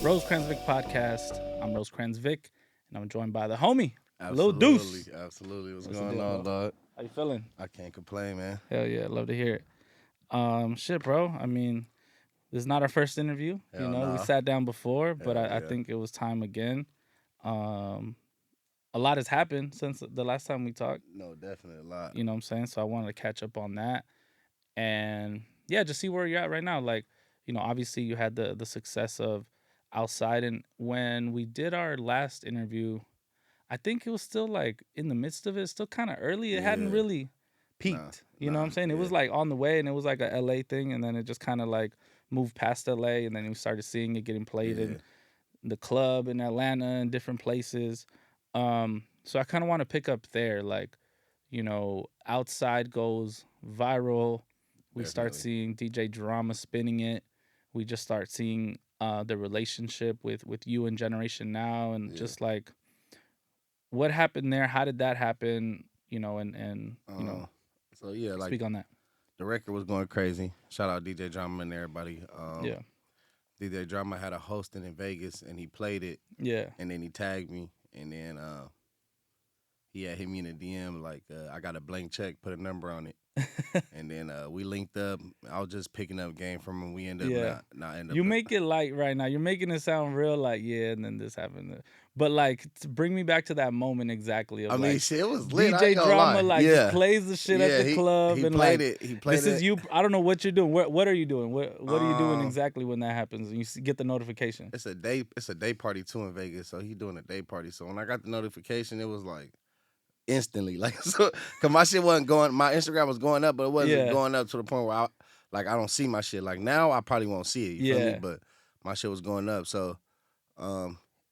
Rosecrans Vic Podcast. I'm Rosecrans Vic, and I'm joined by the homie, Lil Absolutely, Duece. absolutely. What's What's the going deal, on, bro? dog? How you feeling? I can't complain, man. Hell yeah, love to hear it. Shit, bro. I mean, this is not our first interview. Hell We nah. sat down before, but Hell I yeah. think it was time again. Um, a lot has happened since the last time we talked. No, definitely a lot. You know what I'm saying? So I wanted to catch up on that, and yeah, just see where you're at right now. Like, obviously you had the success of outside, and when we did our last interview, I think it was still like in the midst of it, still kind of early. It hadn't Yeah. really Nah, peaked. You know what I'm saying? It yeah. was like on the way, and it was like a LA thing, and then it just kind of like moved past LA, and then we started seeing it getting played Yeah. in the club in Atlanta and different places. So I kind of want to pick up there, like, outside goes viral. We start Definitely. seeing DJ Drama spinning it. We just start seeing the relationship with you and Generation Now, and Yeah. just like what happened there. How did that happen? And So yeah, like speak on that. the record was going crazy. Shout out DJ Drama and everybody. Yeah, DJ Drama had a hosting in Vegas and he played it yeah, and then he tagged me and then he had hit me in a DM like I got a blank check, put a number on it. And then we linked up. I was just picking up game from him. We ended yeah. up not end up. You make it light right now. You're making it sound real like, yeah, and then this happened. But like, bring me back to that moment exactly of I mean, like shit, it was lit. I DJ ain't gonna Drama lie. like Yeah. plays the shit at Yeah, the club he and played like it. He played this it. is you. I don't know what you're doing. What are you doing? What are you doing Um, exactly when that happens? And get the notification. It's a day party too in Vegas. So he doing a day party. So when I got the notification, it was like instantly. Like so cause my shit wasn't going my Instagram was going up, but it wasn't Yeah, going up to the point where I don't see my shit. Like now I probably won't see it. You feel me? yeah, But my shit was going up. So as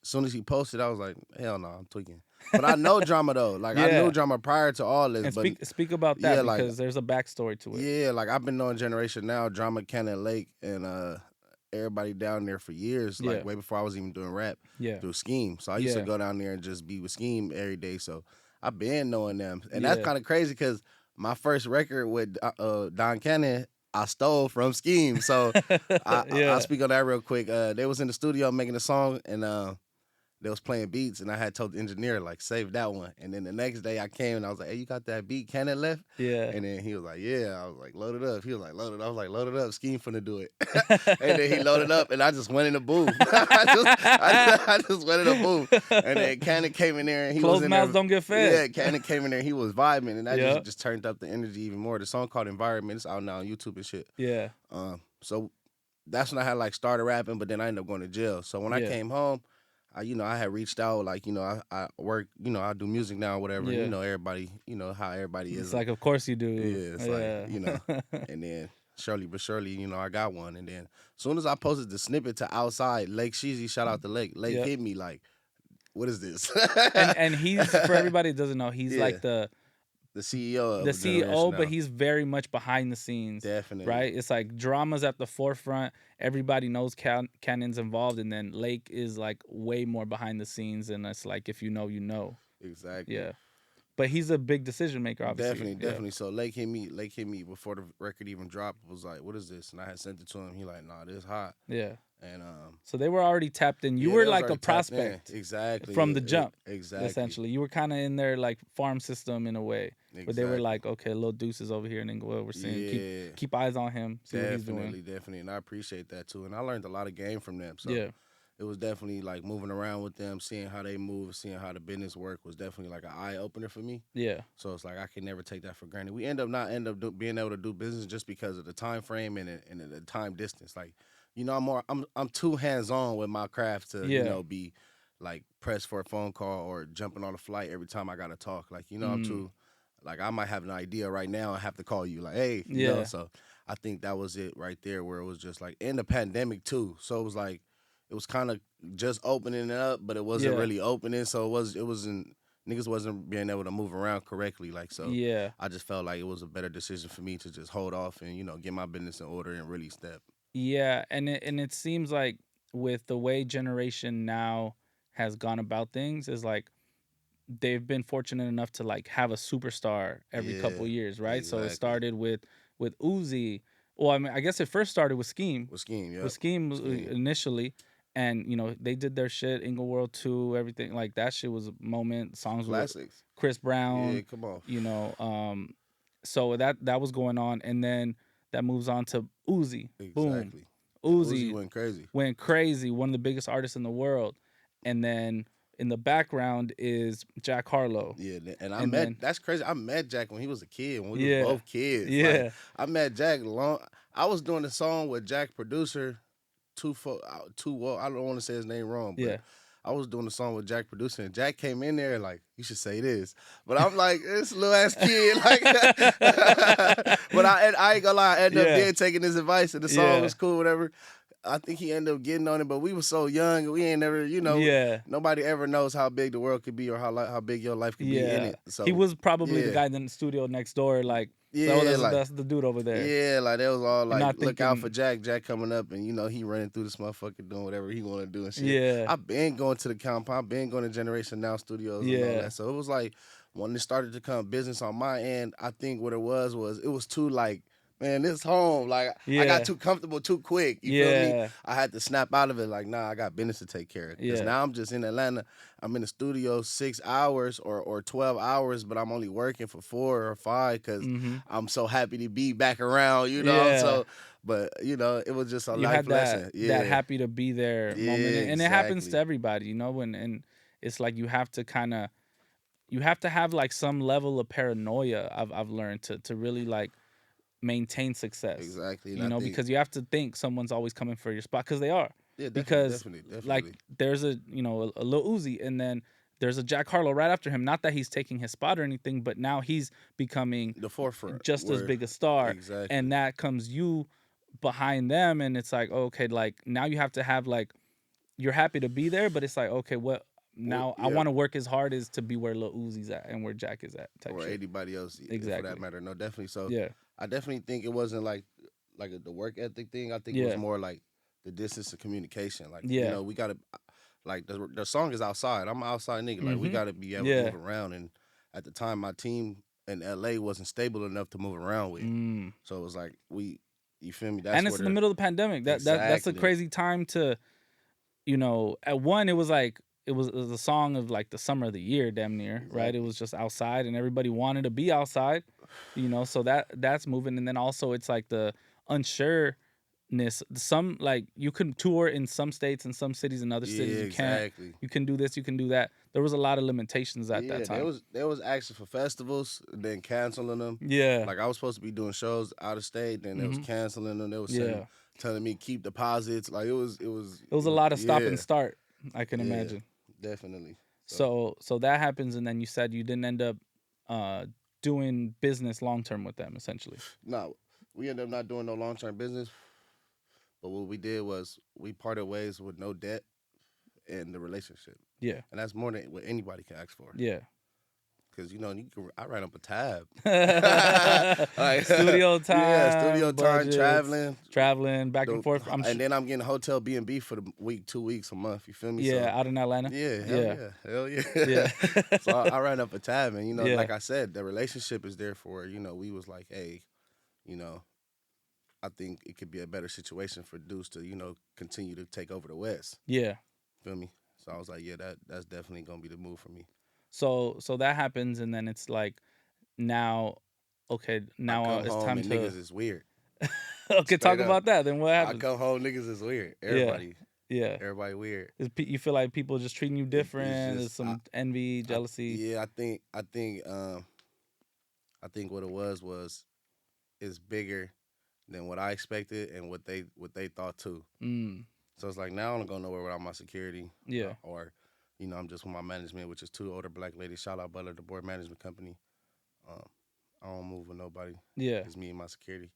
soon as he posted, I was like, hell no, I'm tweaking. But I know Drama though. Like I yeah. knew Drama prior to all this. And But speak about that yeah, like because there's a backstory to it. yeah, like I've been knowing Generation Now, Drama, Cannon Lake, and everybody down there for years, Yeah, like way before I was even doing rap yeah, through Skeme. So I used to yeah, go down there and just be with Skeme every day. So I've been knowing them, and yeah. that's kind of crazy because my first record with Don Cannon, I stole from Skeme. So I Yeah. speak on that real quick. They was in the studio making a song, and they was playing beats, and I had told the engineer like save that one. And then the next day I came and I was like, "Hey, you got that beat Cannon left?" Yeah. And then he was like, "Yeah." I was like, "Load it up." He was like, "Load it." I was like, "Load it up." Skeme finna do it. And then he loaded up, and I just went in the booth. I just went in the booth, and then Cannon came in there, and he was Closed in mouths there. don't get Yeah, fed. Cannon came in there, he was vibing, and that Yeah. just turned up the energy even more. The song called "Environment" it's out now on YouTube and shit. Yeah. So that's when I had like started rapping, but then I ended up going to jail. So when I Yeah. came home, I had reached out, like, I work, I do music now or whatever. Yeah. And, everybody, how everybody It's is. like, of course you do. Yeah, it's like, and then surely but surely, I got one. And then as soon as I posted the snippet to outside, Lake Sheezy, shout out to Lake. Lake Yep. hit me like, what is this? and he's, for everybody that doesn't know, he's Yeah. like the CEO of CEO, Generation but Now. he's very much behind the scenes. Definitely. Right? It's like Drama's at the forefront. Everybody knows Cannon's involved, and then Lake is like way more behind the scenes, and it's like if you know, you know. Exactly. Yeah. But he's a big decision maker, obviously. Definitely. So Lake hit me before the record even dropped. Was like, "What is this?" And I had sent it to him. He like, "Nah, this hot." Yeah. And so they were already tapped in. You yeah, were they was like a already tapped in. prospect Exactly from the jump. Exactly. Essentially, you were kind of in their like farm system in a way. Exactly. But they were like, okay, Lil Duece is over here in Inglewood. We're seeing keep eyes on him, see what he's doing. Definitely, and I appreciate that too. And I learned a lot of game from them. So Yeah. it was definitely like moving around with them, seeing how they move, seeing how the business work was definitely like an eye opener for me. Yeah. So it's like I can never take that for granted. We end up being able to do business just because of the time frame and the time distance. Like, I'm too hands on with my craft to be like pressed for a phone call or jumping on a flight every time I gotta talk. Like, I'm too like I might have an idea right now and have to call you like, hey, So I think that was it right there where it was just like in the pandemic too. So it was like it was kind of just opening it up, but it wasn't really opening. So it wasn't niggas wasn't being able to move around correctly. Like so Yeah. I just felt like it was a better decision for me to just hold off and, get my business in order and really step. Yeah, and it seems like with the way Generation Now has gone about things is like they've been fortunate enough to like have a superstar every couple years, right? So it exactly. started with Uzi. Well, I mean, I guess it first started with Skeme. With Skeme, yeah. With Skeme initially, and they did their shit. Inglewood 2, everything like that shit was a moment. Songs with Classics. Chris Yeah, Brown, come on. you know. So that was going on, and then that moves on to Uzi. Boom, Exactly. And Uzi Uzi went crazy. went crazy, one of the biggest artists in the world, and then in the background is Jack Harlow, Yeah, and I and met. then That's crazy. I met Jack when he was a kid. When we was yeah, both kids. Like yeah, I met Jack long. I was doing a song with Jack producer. Too well. I don't want to say his name wrong, but yeah, I was doing a song with Jack producer, and Jack came in there like, "You should say this," but I'm like, "This little ass kid," like. But I ain't gonna lie, I ended up yeah, did taking his advice, and the song yeah, was cool, whatever. I think he ended up getting on it, but we were so young, we ain't never, yeah. nobody ever knows how big the world could be or how big your life could be in Yeah, it. he So was probably the yeah, guy in the studio next door, like, oh, yeah, that's the dude over there, yeah, like they was all and like, not look out for thinking, Jack. Jack coming up, and he running through this motherfucker doing whatever he want to do and shit. yeah, I've been going to the compound, I've been going to Generation Now Studios and all yeah, that. So it was like when it started to come business on my end, I think what it was it was too like, man, this home. Like I got yeah, too comfortable too quick. You feel me? yeah, I had to snap out of it. Like, nah, I got business to take care of. Because yeah, now I'm just in Atlanta. I'm in the studio 6 hours or 12 hours, but I'm only working for 4 or 5 because mm-hmm, I'm so happy to be back around. yeah. So, but it was just a You life had lesson. that Yeah, happy to be there moment, yeah, and it happens to exactly. everybody, and it's like you have to you have to have like some level of paranoia. I've learned to really like maintain success, Exactly. And I think, because you have to think someone's always coming for your spot because they are. yeah, definitely, Because definitely, like definitely. there's a Lil Uzi, and then there's a Jack Harlow right after him. Not that he's taking his spot or anything, but now he's becoming The forefront just as where, big a star, exactly. and that comes you behind them, and it's like, okay, like now you have to have like, you're happy to be there, but it's like, okay, what now? I Yeah, want to work as hard as to be where Lil Uzi's at and where Jack is at, type or shit. anybody else, for that Exactly. matter. No, definitely. So Yeah. I definitely think it wasn't like the work ethic thing. I think it was Yeah. more like the distance of communication. Like Yeah. we gotta like the song is outside. I'm an outside nigga. Like we Mhm. gotta be able to Yeah. move around. And at the time, my team in LA wasn't stable enough to move around with. Mm. So it was like you feel me? That's And where it's in the middle of the pandemic. That's a exactly. crazy time to, at one, it was like it was a song of like the summer of the year, damn near, right? It Exactly. was just outside, and everybody wanted to be outside, so that's moving. And then also it's like the unsureness. Some, like, you can tour in some states and some cities, and other cities Yeah, you can't. exactly. You can do this, you can do that. There was a lot of limitations at that Yeah, there time. was actually for festivals, then canceling them. Yeah. Like I was supposed to be doing shows out of state, then they was Hmm. canceling them. They was Yeah. telling me keep deposits. Like It was a lot of stop and yeah, start, I can yeah, imagine. definitely. So So that happens, and then you said you didn't end up uh doing business long term with them, essentially. no, we ended up not doing no long term business. But what we did was we parted ways with no debt in the relationship, Yeah. and that's more than what anybody can ask for. Yeah. Because I ran up a tab. Like, Studio yeah, time, studio time, budgets, traveling, traveling back and forth. and then I'm getting hotel B&B for the week, 2 weeks, a month. You feel me? Yeah, So out in Atlanta. yeah, hell Yeah. yeah, hell yeah. Yeah. So I ran up a tab, and Yeah. like I said, the relationship is there for. We was like, hey, you know, I think it could be a better situation for Deuce to continue to take over the West. Yeah. Feel me? So I was like, yeah, that's definitely gonna be the move for me. So that happens, and then it's like, now, okay, I now come it's home time and to niggas is weird. okay, talk Straight up. about that. Then what I happens? come home, niggas is weird. Yeah. Everybody, Yeah. everybody weird. You feel like people just treating you It's different. There's just some envy, I jealousy. yeah, I think what it was is bigger than what I expected and what they thought too. Mm. So it's like now I don't go nowhere without my security, Yeah. or I'm just with my management, which is two older black ladies. Shout out Butler, the board management company. Um, I don't move with nobody. Yeah. It's me and my security.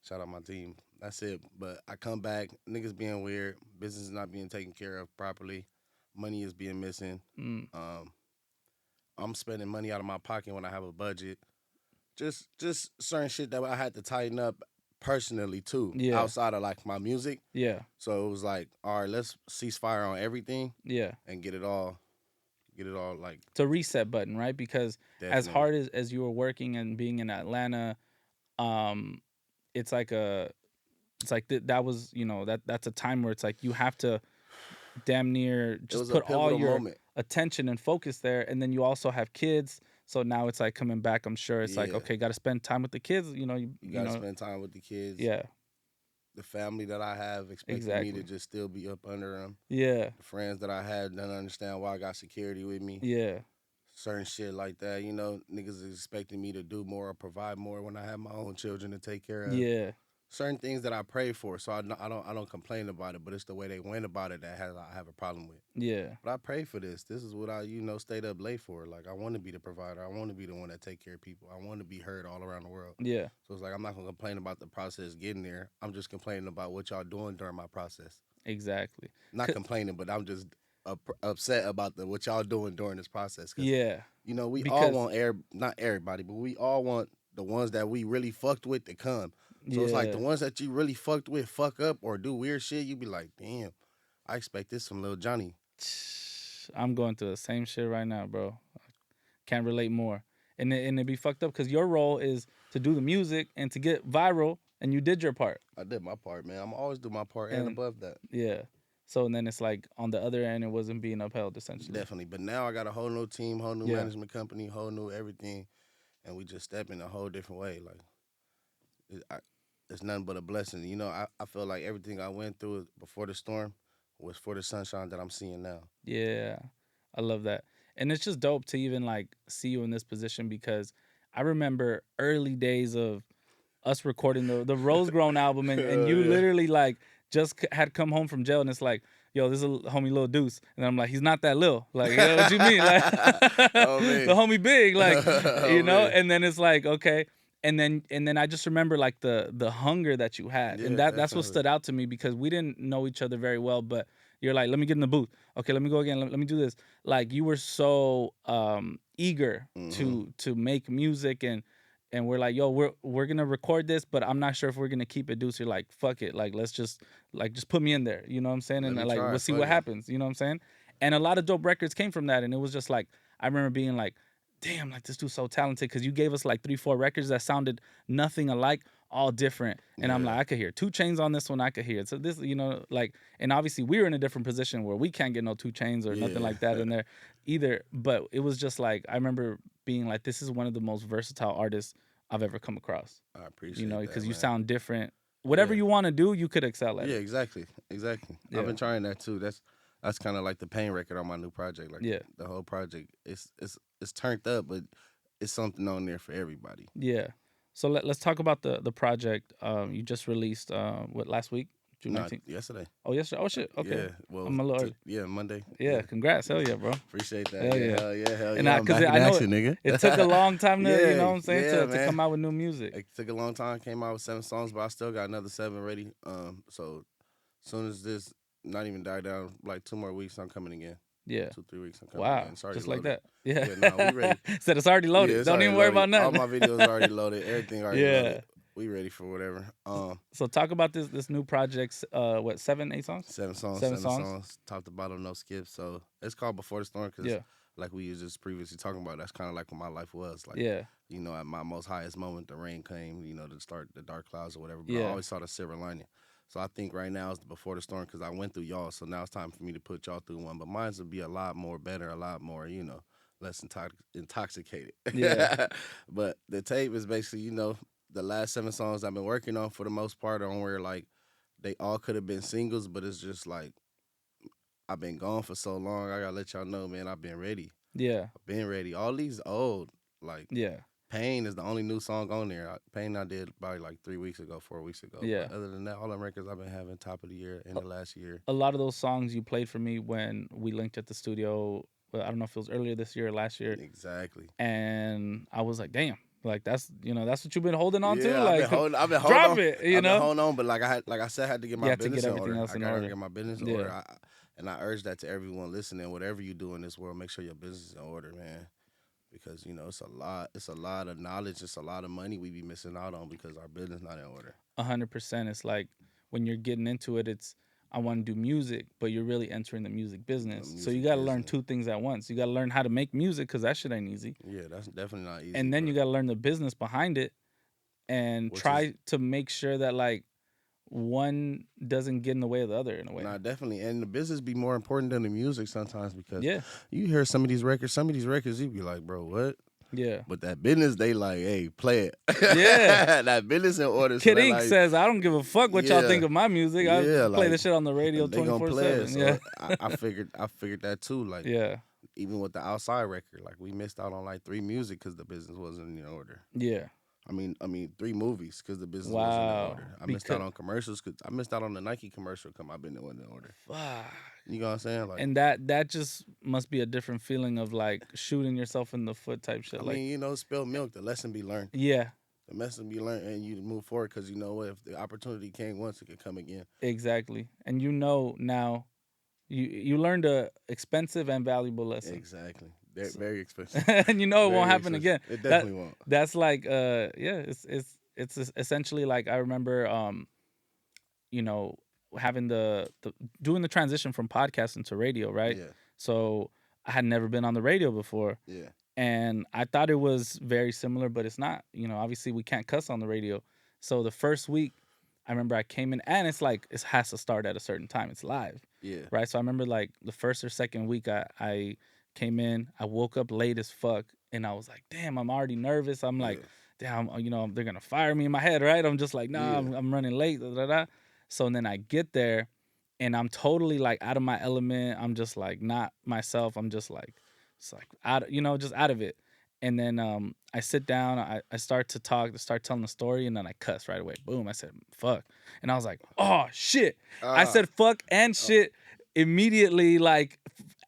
Shout out my team. That's it. But I come back, niggas being weird, business is not being taken care of properly, money is being missing. Mm. Um, I'm spending money out of my pocket when I have a budget. Just certain shit that I had to tighten up personally too, Yeah. outside of like my music. Yeah. So it was like, all right, let's cease fire on everything Yeah. and get it all like It's a reset button, right? Because as definitely. hard as you were working and being in Atlanta, um, it's like that was, that's a time where it's like you have to damn near It just was a put all pivotal your moment. attention and focus there, and then you also have kids. So now it's like coming back. I'm sure it's like, Yeah, okay, got to spend time with the kids. you You got to know, spend time with the kids. yeah, The family that I have expecting me to exactly. just still be up under them. Yeah, The friends that I had don't understand why I got security with me. yeah, Certain shit like that, niggas is expecting me to do more or provide more when I have my own children to take care of. yeah, Certain things that I pray for, so I don't complain about it, but it's the way they went about it that I have a problem with. yeah, But I pray for this. This is what I stayed up late for. Like I want to be the provider. I want to be the one that take care of people. I want to be heard all around the world. yeah, So it's like I'm not gonna complain about the process getting there. I'm just complaining about what y'all doing during my process. exactly. Not complaining, but I'm just upset about what y'all doing during this process. Because Yeah, we all because want not everybody, but we all want the ones that we really fucked with to come. So it's like the yeah, ones that you really fucked with fuck up or do weird shit. You be like, damn, I expect this from Lil Johnny. I'm going through the same shit right now, bro. Can't relate more. And it be fucked up because your role is to do the music and to get viral, and you did your part. I did my part, man. I'm always do my part and And above that. yeah. So and then it's like on the other end, it wasn't being upheld essentially. Definitely. But now I got a whole new team, whole new Yeah. management company, whole new everything, and we just step in a whole different way. Like it's nothing but a blessing. I feel like everything I went through before the storm was for the sunshine that I'm seeing now. Yeah. I love that. And it's just dope to even like see you in this position because I remember early days of us recording the Rose Grown album and Hell you yeah. literally like just had come home from jail and it's like, yo, this is a homie Lil Duece. And I'm like, he's not that Lil. Like, yo, what you mean? Like Oh the man. homie big, like, Oh man. and then it's like, okay. And then I just remember like the hunger that you had. And Yeah, that's what definitely. stood out to me because we didn't know each other very well, but you're like, let me get in the booth. Okay, let me go again. Let me do this. Like you were so eager Mm-hmm. to make music and we're like, yo, we're gonna record this, but I'm not sure if we're gonna keep it Deuce. You're like, fuck it, like let's just put me in there, you know what I'm saying? Let And me like try we'll it. see Fuck what it. happens, you know what I'm saying? And a lot of dope records came from that, and it was just like I remember being like, damn, like this dude's so talented because you gave us like 3-4 records that sounded nothing alike, all different, and I'm like, Yeah. I could hear 2 Chains on this one, I could hear it. So this, like, and obviously we were in a different position where we can't get no 2 Chains or nothing Yeah. like that in there either, but it was just like I remember being like, this is one of the most versatile artists I've ever come across. I appreciate that, Because you man. sound different. Whatever Yeah. you want to do, you could excel at Yeah, it. exactly. Exactly. I've Yeah. been trying that too. That's kind of like the pain record on my new project. Like Yeah. the whole project, it's turned up, but it's something on there for everybody. Yeah. So let's talk about the project you just released what last week, June Not 19th. yesterday. Oh, yesterday. Oh shit. Okay. Yeah. Well, I'm a little early. yeah, Monday. Yeah, congrats. Hell yeah, bro. Appreciate that. Hell Yeah, yeah. hell yeah, hell And yeah. I I'm cuz back in I know action, nigga. it took a long time to, you know Yeah, what I'm saying, yeah, to man. come out with new music. It took a long time. Came out with 7 songs, but I still got another 7 ready. So as soon as this not even died down, like 2 more weeks, I'm coming again. Yeah. 2-3 weeks, I'm coming Wow. again. It's already Just like loaded. that. Yeah. Yeah, nah, we ready. Said it's already Yeah, loaded. it's Don't already even worry loaded. about All nothing. my videos already loaded. Everything already Yeah. loaded. We ready for whatever. So talk about this new project. What 7, 8 songs? 7 songs, 7 7 songs. songs, top to bottom, no skips. So it's called Before the Storm because, Yeah. like we was just previously talking about, that's kind of like what my life was. Like, Yeah. at my most highest moment, the rain came, to start the dark clouds or whatever. But I Yeah. always saw the silver lining. So I think right now is the Before the Storm because I went through y'all. So now it's time for me to put y'all through one. But mine's will be a lot more better, a lot more, less intoxicated. Yeah. But the tape is basically, the last 7 songs I've been working on for the most part on where like they all could have been singles, but it's just like I've been gone for so long. I gotta let y'all know, man, I've been ready. Yeah. I've been ready. All these old, like Yeah. Pain is the only new song on there. Pain I did probably like 3 weeks ago, 4 weeks ago. Yeah. But other than that, all the records I've been having top of the year and the last year. A lot of those songs you played for me when we linked at the studio. Well, I don't know if it was earlier this year or last year. Exactly. And I was like, damn, like that's what you've been holding on to. Yeah, Like, I've been holding drop on. it. I've been holding on, but like I said, I had to get my Yeah, to business get in everything order. else I in gotta order. get my business in Yeah. order. And I urge that to everyone listening. Whatever you do in this world, make sure your business is in order, man. Because it's a lot of knowledge, it's a lot of money we be missing out on because our business not in order. 100%. It's like when you're getting into it, it's I want to do music, but you're really entering the music business. So you music got to learn business. 2 things at once. You got to learn how to make music because that shit ain't easy. Yeah, that's definitely not easy. And then you got to learn the business behind it and Which try is- to make sure that like one doesn't get in the way of the other in a way. Nah, definitely. And the business be more important than the music sometimes because Yeah. you hear some of these records, you be like, bro, what? Yeah. But that business, they like, hey, play it. Yeah. That business in order. So Kid they Ink like, says, I don't give a fuck what y'all yeah, think of my music. I yeah, play like this shit on the radio they gonna play it. 24/7. So Yeah. I figured that too. Like, Yeah. even with the outside record, like we missed out on like 3 music because the business wasn't in order. Yeah. I mean, 3 movies because the business wasn't in Wow. order. I missed out on commercials because I missed out on the Nike commercial because my business wasn't in order. Fuck. You know what I'm saying? Like, And that just must be a different feeling of like shooting yourself in the foot type shit. I Like, mean, you know, spill milk. The lesson be learned. yeah, The lesson be learned, and you move forward because you know what? If the opportunity came once, it could come again. exactly. And you know now, you learned a expensive and valuable lesson. Exactly. They're very expensive. And you know it won't Very happen expensive. again. It definitely won't. That's like yeah, it's essentially like I remember you know, having the doing the transition from podcasting to radio, right? Yeah. So I had never been on the radio before. Yeah. And I thought it was very similar, but it's not. You know, obviously we can't cuss on the radio. So the first week, I remember I came in, and it's like it has to start at a certain time. It's live, Yeah. right? So I remember like the first or second week, I came in, I woke up late as fuck, and I was like, damn, I'm already nervous. I'm like, damn, you know, they're gonna fire me in my head, right? I'm just like, nah, Yeah. I'm running late. Da, da, da. So then I get there, and I'm totally like out of my element. I'm just like not myself. I'm just like, it's like out, you know, just out of it. And then I sit down, I start to talk, to start telling the story, and then I cuss right away. Boom! I said fuck, and I was like, oh shit! I said fuck and shit immediately, like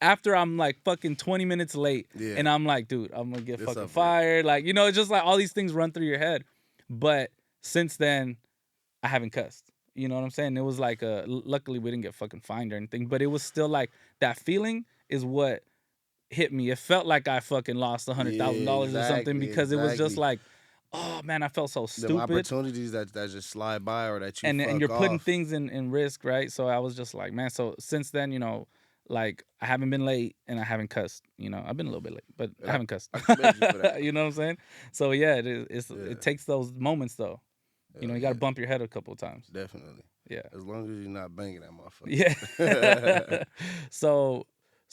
after I'm like fucking 20 minutes late, and I'm like, dude, I'm gonna get fucking fired. Like, you know, it's just like all these things run through your head. But since then, I haven't cussed. You know what I'm saying? It was like, luckily we didn't get fucking fined or anything, but it was still like that feeling is what hit me. It felt like I fucking lost $100,000 or something because it was just like, oh man, I felt so stupid. The opportunities that just slide by or that you and you're putting off. things in risk, right? So I was just like, man. So since then, you know, like I haven't been late and I haven't cussed. You know, I've been a little bit late, but I haven't cussed. I commend you for that. You know what I'm saying? So yeah, it takes those moments though. You know, you got to bump your head a couple of times. Definitely. Yeah. As long as you're not banging that motherfucker. Yeah. So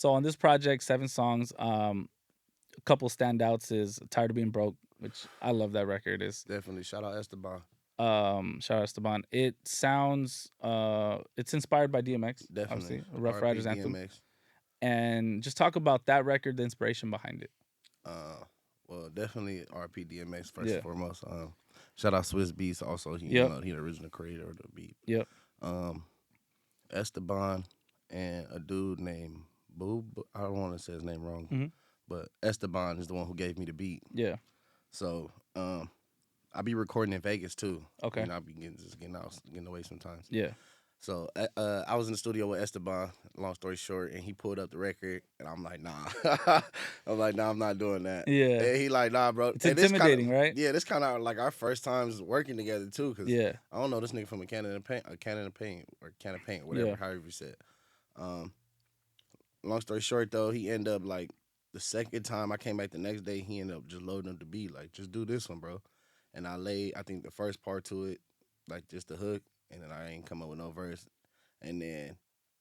on this project, 7 songs. A couple standouts is "Tired of Being Broke," which I love that record. Is definitely shout out Esteban. Shout out Esteban. It sounds it's inspired by DMX. Definitely. Obviously, Rough R.I.P. Riders anthem. DMX. And just talk about that record, the inspiration behind it. Well, definitely R.P. DMX first and foremost. Shout out Swiss Beats also. He you know, he the original creator of the beat. Yep. Esteban and a dude named Boob. I don't want to say his name wrong, Mm-hmm. but Esteban is the one who gave me the beat. Yeah. So I be recording in Vegas too. Okay. You know, I be getting away sometimes. Yeah. So I was in the studio with Esteban, long story short, and he pulled up the record, and I'm like, nah. I'm like, nah, I'm not doing that. Yeah. And he like, nah, bro. It's intimidating, right? Yeah, this kind of like our first times working together too, because yeah. I don't know this nigga from a can of paint, whatever, however you said. Long story short, though, he ended up like the second time I came back the next day, he ended up just loading up the beat, like, just do this one, bro. And I laid, I think, the first part to it, like just the hook. And then I ain't come up with no verse. And then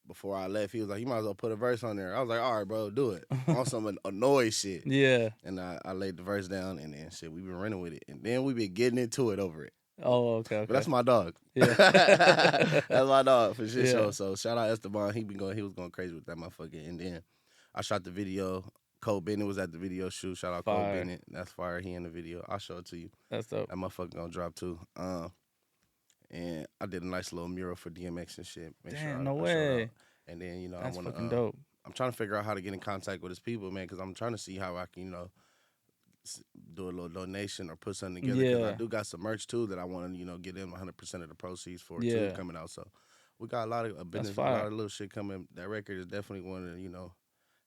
before I left, he was like, you might as well put a verse on there. I was like, all right, bro, do it. On some annoyed shit. Yeah. And I laid the verse down, and then shit, we been running with it. And then we been getting into it over it. Oh, okay. But that's my dog. Yeah. That's my dog, for sure. Yeah. So shout out Esteban. He was going crazy with that motherfucker. And then I shot the video. Cole Bennett was at the video shoot. Shout out Cole Bennett. That's fire. He in the video. I'll show it to you. That's dope. That motherfucker gonna drop too. And I did a nice little mural for DMX and shit. Damn, no way. And then, you know, that's I want to. Fucking dope. I'm trying to figure out how to get in contact with his people, man, because I'm trying to see how I can, you know, do a little donation or put something together. Because I do got some merch too that I want to, you know, get in 100% of the proceeds for too coming out. So we got a lot of business, a lot of little shit coming. That record is definitely one of the, you know,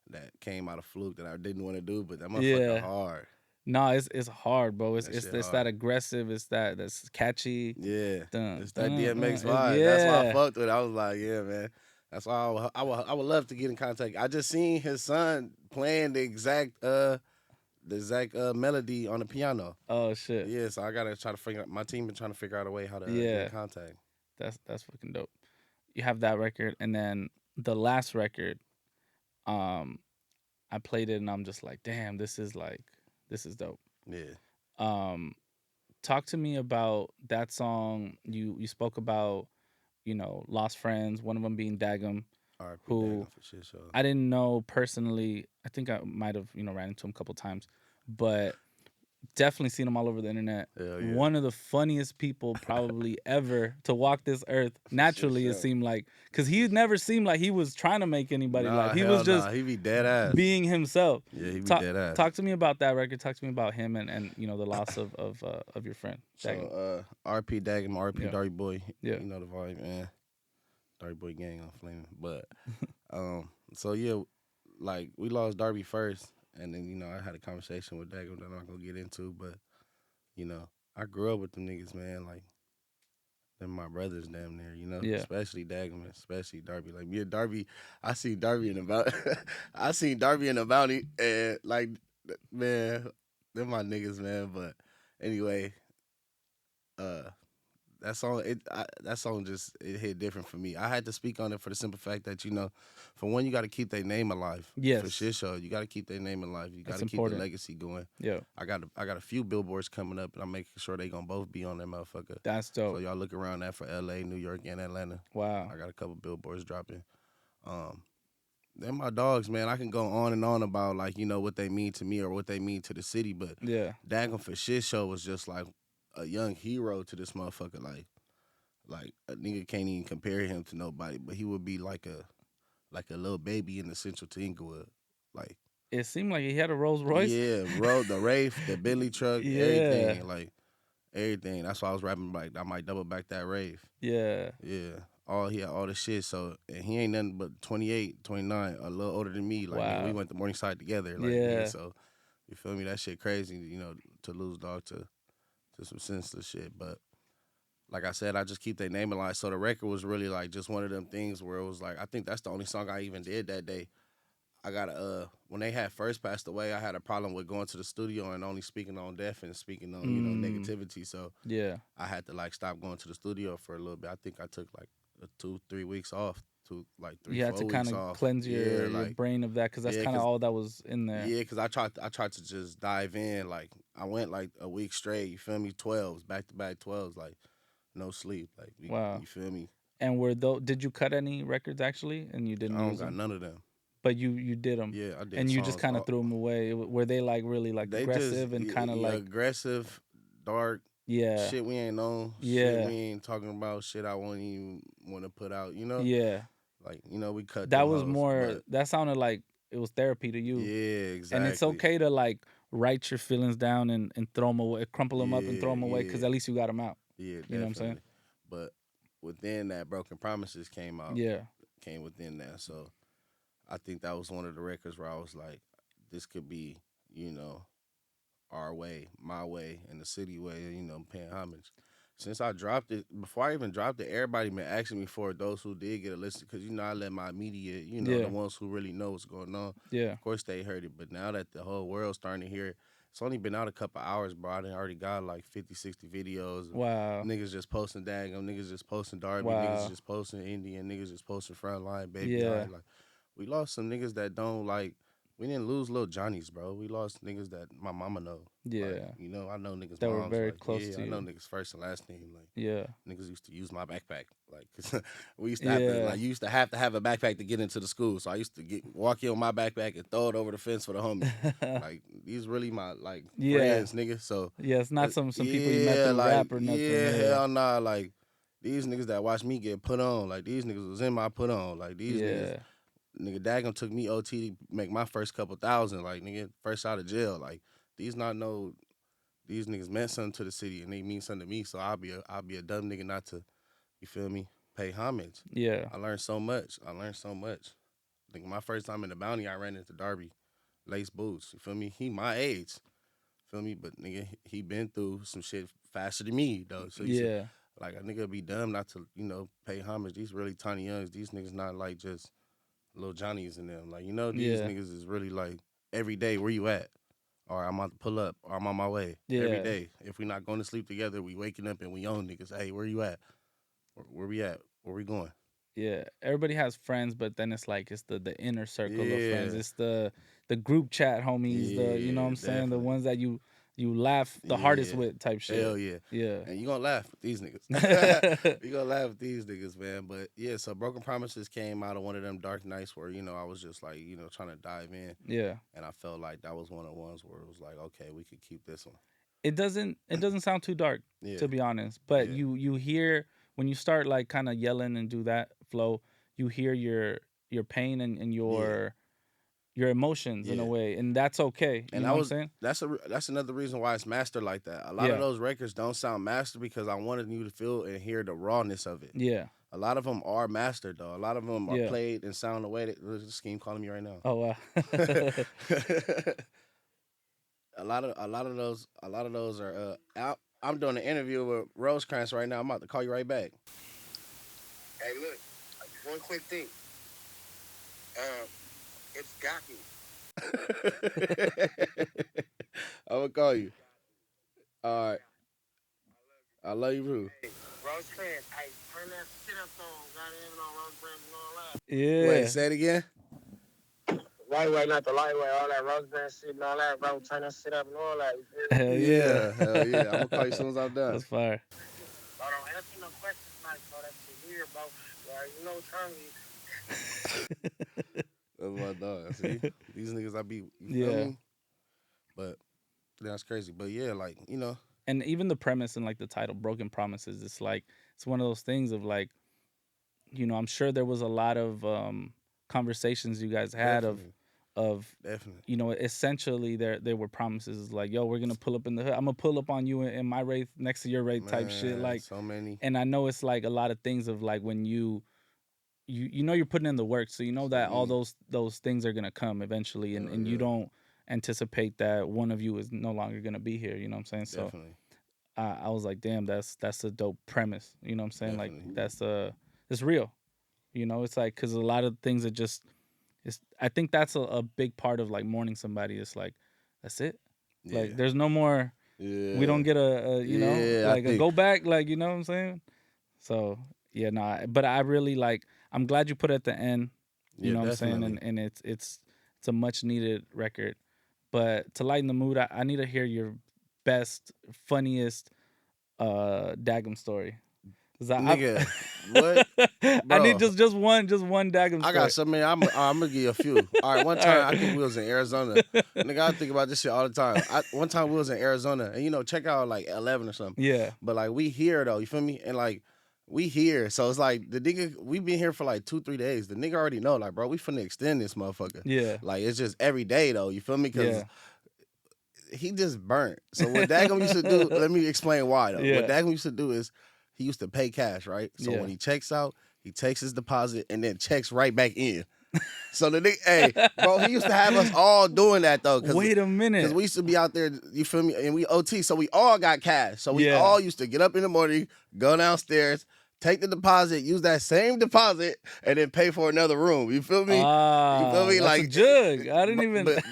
that came out of fluke that I didn't want to do, but that motherfucker hard. No, it's hard, bro. It's that aggressive. It's that's catchy. Yeah, it's that DMX vibe. Yeah. That's why I fucked with it. I was like, yeah, man. That's why I would love to get in contact. I just seen his son playing the exact melody on the piano. Oh shit. Yeah, so I gotta try to figure out. My team been trying to figure out a way how to get in contact. That's fucking dope. You have that record, and then the last record, um, I played it, and I'm just like, damn, this is dope. Yeah. Um, Talk to me about that song. You spoke about, lost friends. One of them being Dagum, R.I.P. who Dagon for shit show. I didn't know personally. I think I might have ran into him a couple times, but definitely seen him all over the internet. Hell yeah. One of the funniest people probably ever to walk this earth. For shit Naturally, it show. seemed like, because For he shit. never seemed like he was trying to make anybody laugh. Nah, He was hell just nah. He be dead ass. being himself. Yeah, he be Talk dead ass. talk to me about that record. Talk to me about him and the loss of your friend. Dagan. So, R.P. Dagon, R.P. Yeah, Darty Boy. yeah, You know the vibe, man. Darty Boy gang on flaming. But, so yeah, like, we lost Darby first. And then, I had a conversation with Dagon that I'm not going to get into. But, I grew up with them niggas, man. Like, they're my brothers damn near, yeah. especially Dagon, especially Darby. Like me and Darby, I seen Darby in about I seen Darby in the bounty and like man, they're my niggas, man. But anyway, uh that song just it hit different for me. I had to speak on it for the simple fact that for one, you got to keep their name alive. For Yes, shit show, you got to keep their name alive. You got that's to keep the important. legacy going. Yeah, I got a few billboards coming up, and I'm making sure they gonna both be on that motherfucker. that's So dope. y'all look around that for L.A., New York, and Atlanta. Wow. I got a couple billboards dropping. Um, they're my dogs, man. I can go on and on about like what they mean to me or what they mean to the city, but Yeah, Dagon for shit show was just like a young hero to this motherfucker. Like a nigga can't even compare him to nobody, but he would be like a little baby in the central to Inglewood. Like it seemed like he had a Rolls Royce. yeah, road the Wraith, the Bentley truck, Yeah, everything, like everything. That's why I was rapping like I might double back that Wraith. yeah. Yeah. He had all the shit. So and he ain't nothing but 28, 29, a little older than me. Like nigga, we Wow. went to Morningside together. Like nigga, Yeah. so you feel me? That shit crazy, to lose dog to some senseless shit. But like I said, I just keep their name alive. So the record was really like just one of them things where it was like I think that's the only song I even did that day. I got when they had first passed away, I had a problem with going to the studio and only speaking on death and speaking on, Mm, negativity. So yeah. I had to like stop going to the studio for a little bit. I think I took like 2-3 weeks off, like three, You had four to kind weeks of off. cleanse Yeah, your like brain of that because that's yeah, kind of cause all that was in there. yeah, cause I tried to just dive in. Like I went like a week straight. You feel me? 12s, back to back 12s, like no sleep. Like Wow. you feel me? And did you cut any records actually, and you didn't I don't use got them? none of them. But you did them, Yeah, I did and you just songs. kind of threw them away. Were they like really like They just aggressive and kind of like aggressive, dark yeah, shit we ain't on, shit we yeah, ain't talking about, shit I won't even want to put out. yeah? Like we cut That them was hoes, more. but That sounded like it was therapy to you, yeah, and it's exactly. okay to like write your feelings down and throw them away, crumple them up and throw Yeah, them away because yeah, at least you got them out. yeah, You know what I'm saying? definitely. But within that, Broken Promises Yeah, came within that. So I think that was one of the records where I was like, this could be, you know, our way, my way, and the city way, paying homage. Since I dropped it, before I even dropped it, everybody been asking me for it, those who did get a listen, because, I let my media, the yeah, ones who really know what's going on, yeah. of course they heard it. But now that the whole world's starting to hear it, it's only been out a couple hours, bro. I done already got like 50, 60 videos of Wow, niggas just posting Daggum, niggas just posting Darby, niggas wow. just posting Indian, niggas just posting Frontline, Baby Yeah, High. Like, we lost some niggas that don't like, we didn't lose little Johnnies, bro. We lost niggas that my mama know. Like, yeah. I know niggas' That were moms. very Like, close yeah, to I know you. niggas' first and last name. Like, Yeah, niggas used to use my backpack. Like, 'cause we used to have to, yeah, like, you used to have a backpack to get into the school. So I used to walk in with my backpack and throw it over the fence for the homies. Like, these really my, like, yeah, friends, nigga. So, yeah. It's not some people you met yeah, through like, rap or nothing. yeah, Yeah, hell nah. Like, these niggas that watch me get put on, like, these niggas was in my put on. Like, these niggas, yeah, nigga, Daggum took me OT to make my first couple thousand. Like, nigga, first out of jail. Like, these niggas meant something to the city and they mean something to me. So I'll be a dumb nigga not to, you feel me, pay homage. yeah, I learned so much. I think my first time in the bounty, I ran into Darby, lace boots. You feel me? He my age. Feel me? But nigga, he been through some shit faster than me though. So you said, yeah, like a nigga be dumb not to, pay homage. These really tiny youngs. These niggas not like just little Johnnies in them. Like, these yeah, niggas is really like every day, where you at? Or I'm about to pull up, or I'm on my way. Every yeah. day. If we not going to sleep together, we waking up and we own niggas. Hey, where you at? Where we at? Where we going? Yeah, everybody has friends, but then it's like it's the inner circle of friends. Yeah. It's the group chat homies, the you know what Yeah, I'm saying, the definitely. ones that you laugh the hardest Yeah. with type Hell shit. yeah. Yeah. And you gonna laugh with these niggas. You gonna laugh with these niggas, man. But yeah, so Broken Promises came out of one of them dark nights where, I was just like, trying to dive in. Yeah. And I felt like that was one of the ones where it was like, okay, we could keep this one. It doesn't sound too dark, Yeah. to be honest. But Yeah. you hear when you start like kind of yelling and do that flow, you hear your pain and your emotions in a Yeah. way, and that's okay. You And know what I'm saying? that's another reason why it's mastered like that. A lot of Yeah. those records don't sound mastered because I wanted you to feel and hear the rawness of it. Yeah. A lot of them are mastered though. A lot of them are Yeah. played and sound the way that Skeme calling me right now. Oh wow. a lot of those are out. I'm doing an interview with Rosecrans right now. I'm about to call you right back. Hey, look, one quick thing. It's got me. I'm gonna call you. All right. I love you, bro. Hey, Rosecrans, hey, turn that shit up on, goddamn, on Rosecrans and all that. Yeah. Wait, say it again. Lightweight, not the lightweight, all that Rosecrans shit and all that, bro. Turn that shit up and all that. You feel me? Hell yeah. Hell yeah. I'm gonna call you as soon as I'm done. That's fire. Bro, don't answer no questions, Mike, bro. That shit weird, bro. You know, Charlie. That's my dog. See, these niggas I be. You feel me? But that's crazy. But yeah, like And even the premise and like the title, Broken Promises, it's like it's one of those things of like, I'm sure there was a lot of conversations you guys had Definitely. of Definitely. essentially there were promises like, yo, we're gonna pull up in the hood. I'm gonna pull up on you in my wraith next to your wraith type shit. Man, Like so many. and I know it's like a lot of things of like when you know you're putting in the work, so you know that all those things are gonna come eventually, and you don't anticipate that one of you is no longer gonna be here. You know what I'm saying? So Definitely. I was like, damn, that's a dope premise. You know what I'm saying? Definitely. Like it's real. It's like because a lot of things that just I think that's a big part of like mourning somebody. It's like that's it. Yeah. Like there's no more. Yeah. We don't get a go back. Like you know what I'm saying? So yeah, but I really like. I'm glad you put it at the end. You know what I'm saying? And it's a much needed record. But to lighten the mood, I need to hear your best, funniest Dagum story. Nigga, what? I need just one Dagum story. I got something. I'm gonna give you a few. All right, one time I think we was in Arizona. Nigga, I think about this shit all the time. One time we was in Arizona, and check out like 11 or something. Yeah. But like we here though, you feel me? And like we here, so it's like the nigga. We been here for like 2-3 days. The nigga already know, like, bro, we finna extend this motherfucker. Yeah. Like it's just every day though. You feel me? Because he just burnt. So what Dagum used to do, let me explain why though. Yeah. What Dagum used to do is he used to pay cash, right? So when he checks out, he takes his deposit and then checks right back in. So the nigga, hey, bro, he used to have us all doing that though. Wait a minute. Because we used to be out there, you feel me? And we OT, so we all got cash. So we all used to get up in the morning, go downstairs, take the deposit, use that same deposit, and then pay for another room. You feel me? You feel me? That's like a jug. I didn't even. But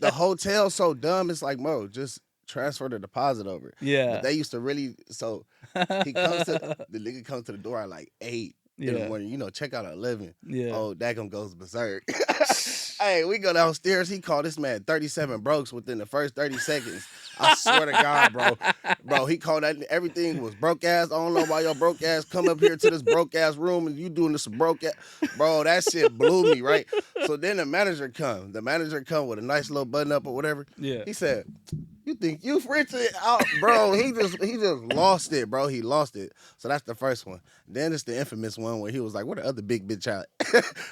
the hotel's so dumb. It's like, bro, just transfer the deposit over. Yeah. But they used to really. So the nigga comes to the door at like 8 in the morning. Check out at 11. Yeah. Oh, Dagum goes berserk. Hey, we go downstairs. He called this man 37 brokes within the first 30 seconds. I swear to God, bro. Bro, he called that. Everything was broke ass. I don't know why your broke ass come up here to this broke ass room and you doing this broke ass. Bro, that shit blew me, right? So then the manager come. The manager come with a nice little button up or whatever. Yeah. He said, "You think you rich?" Out, bro. He just lost it, bro. He lost it. So that's the first one. Then it's the infamous one where he was like, "Where the other big bitch at?"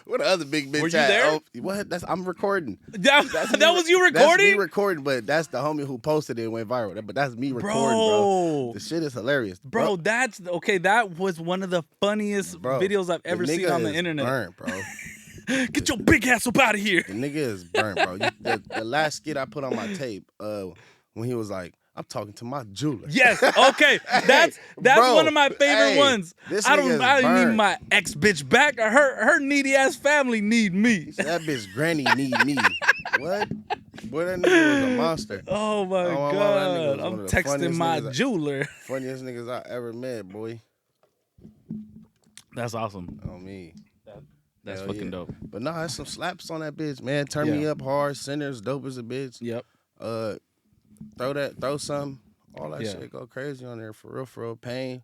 Where the other big bitch Were you at? there? Oh, what? I'm recording. That was you recording? That's me recording, but that's the homie who posted it and went viral. But that's me recording, bro. The shit is hilarious. Bro, that's okay. That was one of the funniest videos I've ever seen on the internet. Burnt, bro. Get your big ass up out of here. The nigga is burnt, bro. The last skit I put on my tape, when he was like, "I'm talking to my jeweler." Yes, okay. That's bro, one of my favorite ones. I don't need my ex bitch back. Her needy ass family need me. That bitch granny need me. What? Boy, that nigga was a monster. Oh my God. I'm texting my jeweler. Funniest niggas I ever met, boy. That's awesome. On me. That's Hell fucking yeah. dope. But nah, there's some slaps on that bitch, man. Turn me up hard. Sinners, dope as a bitch. Yep. Throw something. All that shit go crazy on there for real. Pain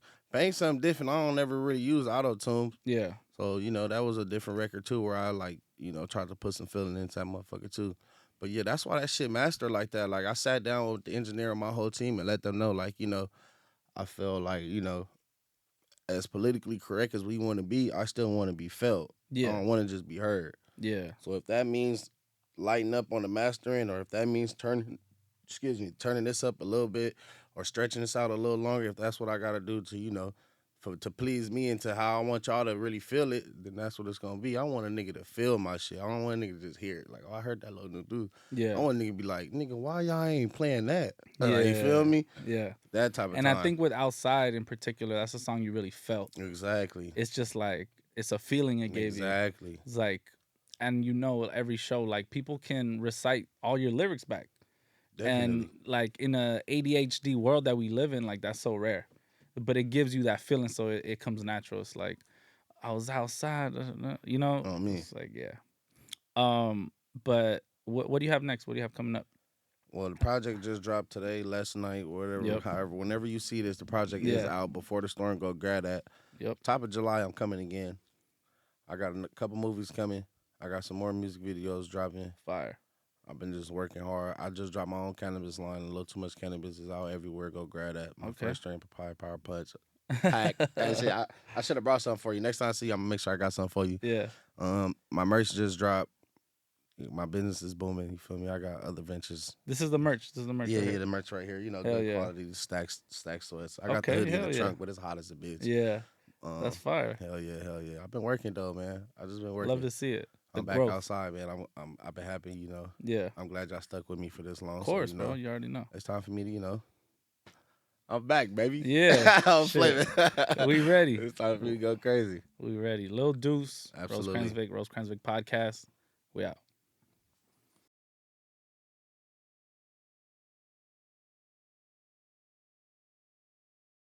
something different. I don't ever really use auto tune. Yeah. So, you know, that was a different record too where I like, you know, tried to put some feeling into that motherfucker too. But yeah, that's why that shit mastered like that. Like I sat down with the engineer and my whole team and let them know, like, you know, I feel like, you know, as politically correct as we want to be, I still want to be felt. Yeah. I don't want to just be heard. Yeah. So if that means lighting up on the mastering, or if that means turning this up a little bit, or stretching this out a little longer, if that's what I gotta do to, you know, to please me and to how I want y'all to really feel it, then that's what it's gonna be. I want a nigga to feel my shit. I don't want a nigga to just hear it. Like, oh, I heard that little dude. Yeah. I want a nigga to be like, nigga, why y'all ain't playing that? Like, you feel me? Yeah. That type of and time. I think with Outside in particular, that's a song you really felt. Exactly. It's just like, it's a feeling it gave you. Exactly. It's like, and you know, every show, like, people can recite all your lyrics back. Definitely. And like in a ADHD world that we live in, like that's so rare. But it gives you that feeling, so it comes natural. It's like, I was outside, you know? On me. It's like, yeah. But what do you have next? What do you have coming up? Well, the project just dropped today, last night, whatever. However, whenever you see this, the project is out. Before the storm, go grab that. Yep. Top of July, I'm coming again. I got a couple movies coming. I got some more music videos dropping. Fire. I've been just working hard. I just dropped my own cannabis line. A little too much cannabis is out everywhere. Go grab that. My first strain papaya power punch pack. That shit, I should have brought something for you. Next time I see you, I'm gonna make sure I got something for you. Yeah. My merch just dropped. My business is booming. You feel me? I got other ventures. This is the merch. Yeah, right yeah, here. the merch right here. You know, Hell good quality stacks sweats. I got Okay, the hoodie in hell the yeah. trunk, but it's hot as a bitch. Yeah. That's fire. Hell yeah. I've been working though, man. I just been working. Love to see it. I'm back outside, man. I've been happy, you know. Yeah. I'm glad y'all stuck with me for this long. Of course, so, bro. You already know. It's time for me to, you know. I'm back, baby. Yeah. I'm flavor. We ready. It's time for me to go crazy. We ready. Lil Duece. Absolutely. Rosecrans Vic Podcast. We out.